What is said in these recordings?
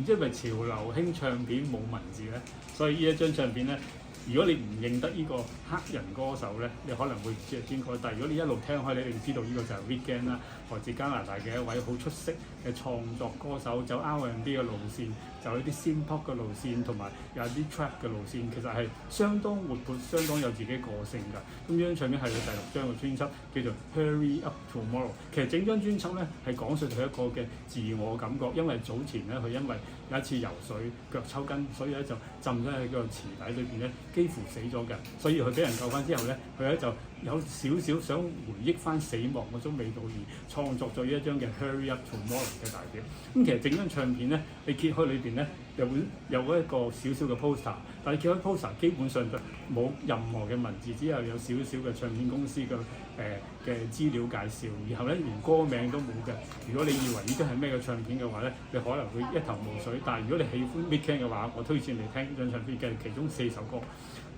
唔知係咪潮流興唱片冇文字咧？所以呢一張唱片咧，如果你唔認得呢個黑人歌手咧，你可能會唔知係邊個。但係如果你一路聽開，你一定知道呢個就係 Weeknd 啦，來自加拿大嘅一位好出色嘅創作歌手，走 R&B 嘅路線，走一啲 synth pop 嘅路線，同埋有啲 trap 嘅路線，其實係相當活潑，相當有自己個性㗎。咁呢張唱片係佢第6張嘅專輯，叫做 Hurry Up Tomorrow。其實整張專輯咧係講述佢一個嘅自我感覺，因為早前咧佢因為有一次游水腳抽筋，所以咧就浸咗喺個池底裏邊咧，幾乎死咗嘅。所以佢俾人救翻之後咧，佢咧就有少少想回憶翻死亡嗰種味道，而創作咗呢一張嘅 Hurry Up Tomorrow 嘅大碟。咁其實整張唱片咧，你揭開裏邊咧有一個少少嘅 poster， 但係揭開 poster 基本上就冇任何嘅文字，只有少少嘅唱片公司嘅資料介紹，然後咧連歌名都冇嘅。如果你以為呢張係咩嘅唱片嘅話咧，你可能會一頭霧水。但係如果你喜歡 Weeknd 嘅話，我推薦你聽呢張唱片嘅其中4首歌。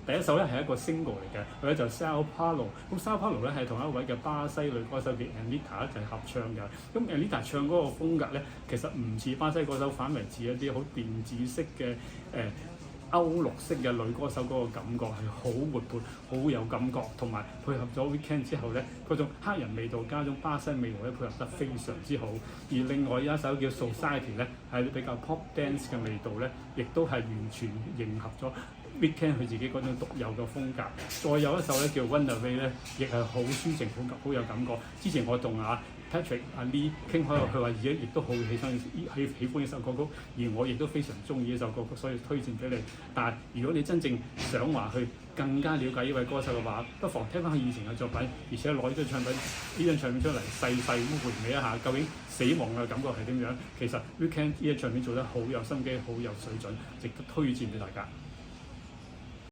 第一首咧係一個 single 嚟嘅，佢咧就 Sao Paulo。咁 Sao Paulo 咧係同一位嘅巴西女歌手叫 Anitta 一齊合唱嘅。咁 Anitta 唱嗰個風格咧，其實唔似巴西歌手，反為似一啲好電子式嘅歐陸式嘅女歌手嗰個感覺係好活潑、好有感覺，同埋配合咗 Weeknd 之後咧，嗰種黑人味道加種巴西味道咧，配合得非常之好。而另外有一首叫 Society 咧，係比較 pop dance 嘅味道咧，亦都係完全迎合咗 Weeknd 佢自己嗰種獨有嘅風格。再有一首咧叫 Runaway 咧，亦係好抒情、好有感覺。之前我同Patrick 阿 Lee 傾開，佢話而家亦都好喜歡呢首歌曲，而我亦都非常中意呢首歌曲，所以推薦俾你。但係如果你真正想話去更加了解呢位歌手嘅話，不妨聽翻佢以前嘅作品，而且攞呢張唱片出嚟細細咁回味一下，究竟死亡嘅感覺係點樣？其實 Weeknd 呢張唱片做得好有心機、好有水準，值得推薦俾大家。